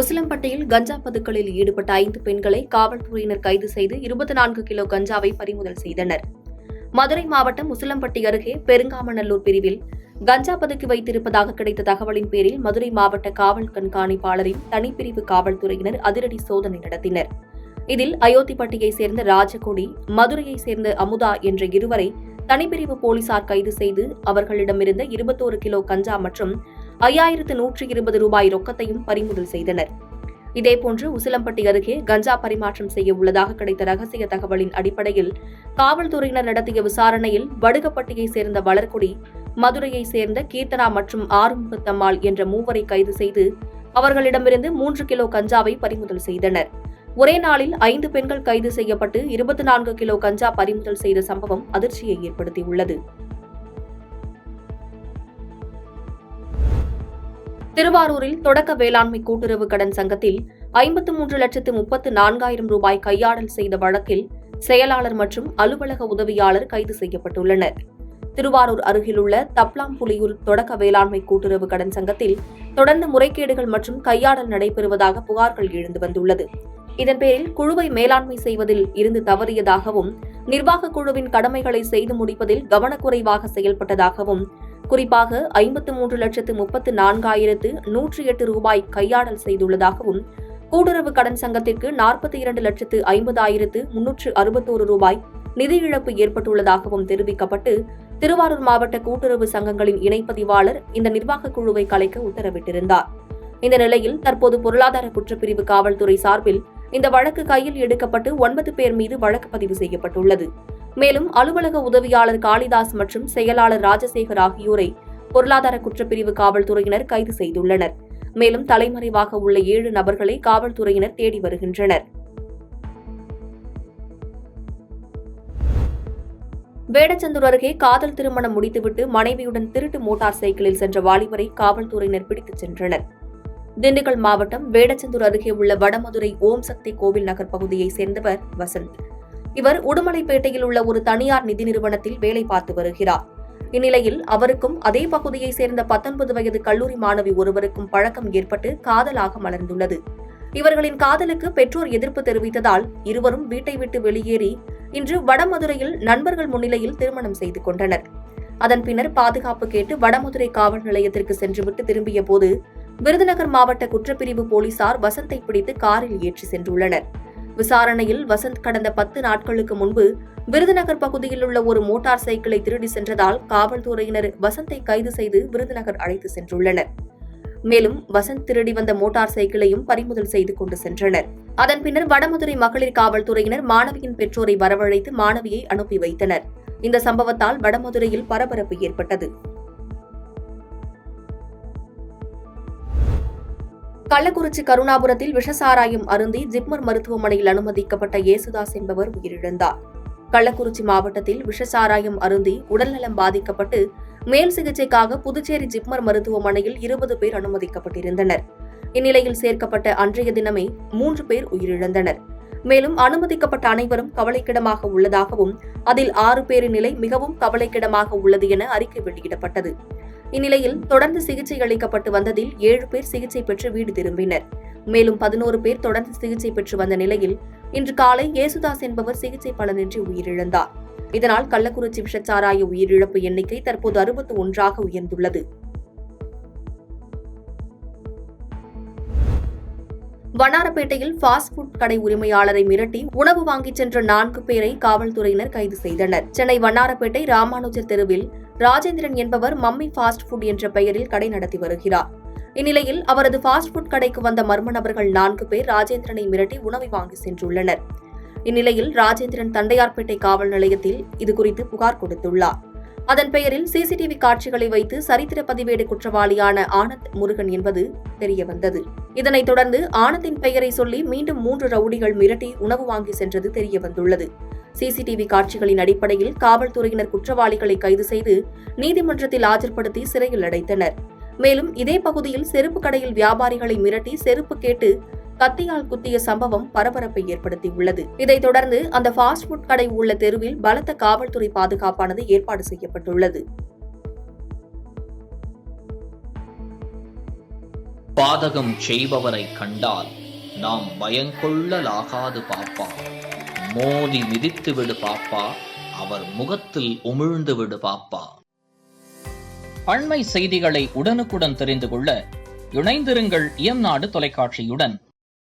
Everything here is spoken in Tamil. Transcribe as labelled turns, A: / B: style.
A: உசிலம்பட்டியில் கஞ்சா பதுக்கலில் ஈடுபட்ட 5 பெண்களை காவல்துறையினர் கைது செய்து 24 கிலோ கஞ்சாவை பறிமுதல் செய்தனர். மதுரை மாவட்டம் உசிலம்பட்டி அருகே பெருங்காமநல்லூர் பிரிவில் கஞ்சா பதுக்கி வைத்திருப்பதாக கிடைத்த தகவலின் பேரில் மதுரை மாவட்ட காவல் கண்காணிப்பாளரின் தனிப்பிரிவு காவல்துறையினர் அதிரடி சோதனை நடத்தினர். இதில் அயோத்திப்பட்டியைச் சேர்ந்த ராஜகோடி, மதுரையைச் சேர்ந்த அமுதா என்ற இருவரை தனிப்பிரிவு போலீசார் கைது செய்து அவர்களிடமிருந்த 21 கிலோ கஞ்சா மற்றும் 5120 ரூபாய் ரொக்கத்தையும் பறிமுதல் செய்தனர். இதேபோன்று உசிலம்பட்டி அருகே கஞ்சா பரிமாற்றம் செய்ய உள்ளதாக கிடைத்த ரகசிய தகவலின் அடிப்படையில் காவல்துறையினர் நடத்திய விசாரணையில் வடுகப்பட்டியைச் சேர்ந்த வளர்குடி, மதுரையைச் சேர்ந்த கீர்த்தனா மற்றும் ஆறுமுகத்தம்மாள் என்ற மூவரை கைது செய்து அவர்களிடமிருந்து 3 கிலோ கஞ்சாவை பறிமுதல் செய்தனர். ஒரே நாளில் 5 பெண்கள் கைது செய்யப்பட்டு 24 கிலோ கஞ்சா பறிமுதல் செய்த சம்பவம் அதிர்ச்சியை ஏற்படுத்தியுள்ளது. திருவாரூரில் தொடக்க வேளாண்மை கூட்டுறவு கடன் சங்கத்தில் 53,34,000 ரூபாய் கையாடல் செய்த வழக்கில் செயலாளர் மற்றும் அலுவலக உதவியாளர் கைது செய்யப்பட்டுள்ளனர். திருவாரூர் அருகிலுள்ள தப்லாம்புலியூர் தொடக்க வேளாண்மை கூட்டுறவு கடன் சங்கத்தில் தொடர்ந்து முறைகேடுகள் மற்றும் கையாடல் நடைபெறுவதாக புகார்கள் எழுந்து வந்துள்ளது. இதன் பேரில் குழுவை மேலாண்மை செய்வதில் இருந்து தவறியதாகவும், நிர்வாக குழுவின் கடமைகளை செய்து முடிப்பதில் கவனக்குறைவாக செயல்பட்டதாகவும், குறிப்பாக 53,34,108 ரூபாய் கையாடல் செய்துள்ளதாகவும், கூட்டுறவு கடன் சங்கத்திற்கு 42,50,361 ரூபாய் நிதி இழப்பு ஏற்பட்டுள்ளதாகவும் தெரிவிக்கப்பட்டு திருவாரூர் மாவட்ட கூட்டுறவு சங்கங்களின் இணைப்பதிவாளர் இந்த நிர்வாக குழுவை கலைக்க உத்தரவிட்டிருந்தார். இந்த நிலையில் தற்போது பொருளாதார குற்றப்பிரிவு காவல்துறை சார்பில் இந்த வழக்கு கையில் எடுக்கப்பட்டு 9 பேர் மீது வழக்கு பதிவு செய்யப்பட்டுள்ளது. மேலும் அலுவலக உதவியாளர் காளிதாஸ் மற்றும் செயலாளர் ராஜசேகர் ஆகியோரை பொருளாதார குற்றப்பிரிவு காவல்துறையினர் கைது செய்துள்ளனர். மேலும் தலைமறைவாக உள்ள 7 நபர்களை காவல்துறையினர் தேடி வருகின்றனர். வேடச்சந்தூர் அருகே காதல் திருமணம் முடித்துவிட்டு மனைவியுடன் திருட்டு மோட்டார் சைக்கிளில் சென்ற வாலிபரை காவல்துறையினர் பிடித்துச் சென்றனர். திண்டுக்கல் மாவட்டம் வேடச்சந்தூர் அருகே உள்ள வடமதுரை ஓம் சக்தி கோவில் நகர் பகுதியைச் சேர்ந்தவர் வசந்த். இவர் உடுமலைப்பேட்டையில் உள்ள ஒரு தனியார் நிதி நிறுவனத்தில் வேலை பார்த்து வருகிறார். இந்நிலையில் அவருக்கும் அதே பகுதியைச் சேர்ந்த 19 வயது கல்லூரி மாணவி ஒருவருக்கும் பழக்கம் ஏற்பட்டு காதலாக மலர்ந்துள்ளது. இவர்களின் காதலுக்கு பெற்றோர் எதிர்ப்பு தெரிவித்ததால் இருவரும் வீட்டை விட்டு வெளியேறி இன்று வடமதுரையில் நண்பர்கள் முன்னிலையில் திருமணம் செய்து கொண்டனர். அதன் பின்னர் பாதுகாப்பு கேட்டு வடமதுரை காவல் நிலையத்திற்கு சென்றுவிட்டு திரும்பிய போது விருதுநகர் மாவட்ட குற்றப்பிரிவு போலீசார் வசந்தை பிடித்து காரில் ஏற்றி சென்றுள்ளனர். விசாரணையில் வசந்த் கடந்த 10 நாட்களுக்கு முன்பு விருதுநகர் பகுதியில் உள்ள ஒரு மோட்டார் சைக்கிளை திருடி சென்றதால் காவல்துறையினர் வசந்தை கைது செய்து விருதுநகர் அழைத்து சென்றுள்ளனர். மேலும் வசந்த் திருடி வந்த மோட்டார் சைக்கிளையும் பறிமுதல் செய்து கொண்டு சென்றனர். அதன் பின்னர் வடமதுரை மகளிர் காவல்துறையினர் மாணவியின் பெற்றோரை வரவழைத்து மாணவியை அனுப்பி வைத்தனர். இந்த சம்பவத்தால் வடமதுரையில் பரபரப்பு ஏற்பட்டது. கள்ளக்குறிச்சி கருணாபுரத்தில் விஷசாராயம் அருந்தி ஜிப்மர் மருத்துவமனையில் அனுமதிக்கப்பட்ட ஏசுதாஸ் என்பவர் உயிரிழந்தார். கள்ளக்குறிச்சி மாவட்டத்தில் விஷசாராயம் அருந்தி உடல்நலம் பாதிக்கப்பட்டு மேல் சிகிச்சைக்காக புதுச்சேரி ஜிப்மர் மருத்துவமனையில் 20 பேர் அனுமதிக்கப்பட்டிருந்தனர். இந்நிலையில் சேர்க்கப்பட்ட அன்றைய தினமே 3 பேர் உயிரிழந்தனர். மேலும் அனுமதிக்கப்பட்ட அனைவரும் கவலைக்கிடமாக உள்ளதாகவும் அதில் 6 பேரின் நிலை மிகவும் கவலைக்கிடமாக உள்ளது என அறிக்கை வெளியிடப்பட்டது. இந்நிலையில் தொடர்ந்து சிகிச்சை அளிக்கப்பட்டு வந்ததில் 7 பேர் சிகிச்சை பெற்று வீடு திரும்பினர். மேலும் 11 பேர் தொடர்ந்து சிகிச்சை பெற்று வந்த நிலையில் இன்று காலை ஏசுதாஸ் என்பவர் சிகிச்சை பலனின்றி உயிரிழந்தார். இதனால் கள்ளக்குறிச்சி விஷச்சாராய உயிரிழப்பு எண்ணிக்கை தற்போது 61ஆக உயர்ந்துள்ளது. வண்ணாரப்பேட்டையில் ஃபாஸ்ட் ஃபுட் கடை உரிமையாளரை மிரட்டி உணவு வாங்கிச் சென்ற 4 பேரை காவல்துறையினர் கைது செய்தனர். சென்னை வண்ணாரப்பேட்டை ராமானுஜர் தெருவில் ராஜேந்திரன் என்பவர் மம்மி ஃபாஸ்ட் ஃபுட் என்ற பெயரில் கடை நடத்தி வருகிறார். இந்நிலையில் அவரது ஃபாஸ்ட் ஃபுட் கடைக்கு வந்த மர்ம நபர்கள் 4 பேர் ராஜேந்திரனை மிரட்டி உணவை வாங்கி சென்றுள்ளனர். இந்நிலையில் ராஜேந்திரன் தண்டையார்பேட்டை காவல் நிலையத்தில் இதுகுறித்து புகார் கொடுத்துள்ளார். அதன் பெயரில் சிசிடிவி காட்சிகளை வைத்து சரித்திர பதிவேடு குற்றவாளியான ஆனந்த் முருகன் என்பது தெரியவந்தது. இதனைத் தொடர்ந்து ஆனந்தின் பெயரை சொல்லி மீண்டும் 3 ரவுடிகள் மிரட்டி உணவு வாங்கி சென்றது தெரியவந்துள்ளது. சிசிடிவி காட்சிகளின் அடிப்படையில் காவல்துறையினர் குற்றவாளிகளை கைது செய்து நீதிமன்றத்தில் ஆஜர்படுத்தி சிறையில் அடைத்தனர். மேலும் இதே பகுதியில் செருப்பு கடையில் வியாபாரிகளை மிரட்டி செருப்பு கேட்டு கத்தியால் குத்திய சம்பவம் பரபரப்பை ஏற்படுத்தியுள்ளது. இதைத் தொடர்ந்து அந்த ஃபாஸ்ட் ஃபுட் கடை உள்ள தெருவில் பலத்த காவல்துறை பாதுகாப்பானது ஏற்பாடு செய்யப்பட்டுள்ளது.
B: பாதகம் செய்பவரை கண்டால் நாம் பயங்கொள்ளலாகாது பாப்பா. மோதி மிதித்து விடு பாப்பா, அவர் முகத்தில் உமிழ்ந்து விடு பாப்பா. அண்மை செய்திகளை உடனுக்குடன் தெரிந்து கொள்ள இணைந்திருங்கள் இயம்நாடு தொலைக்காட்சியுடன்.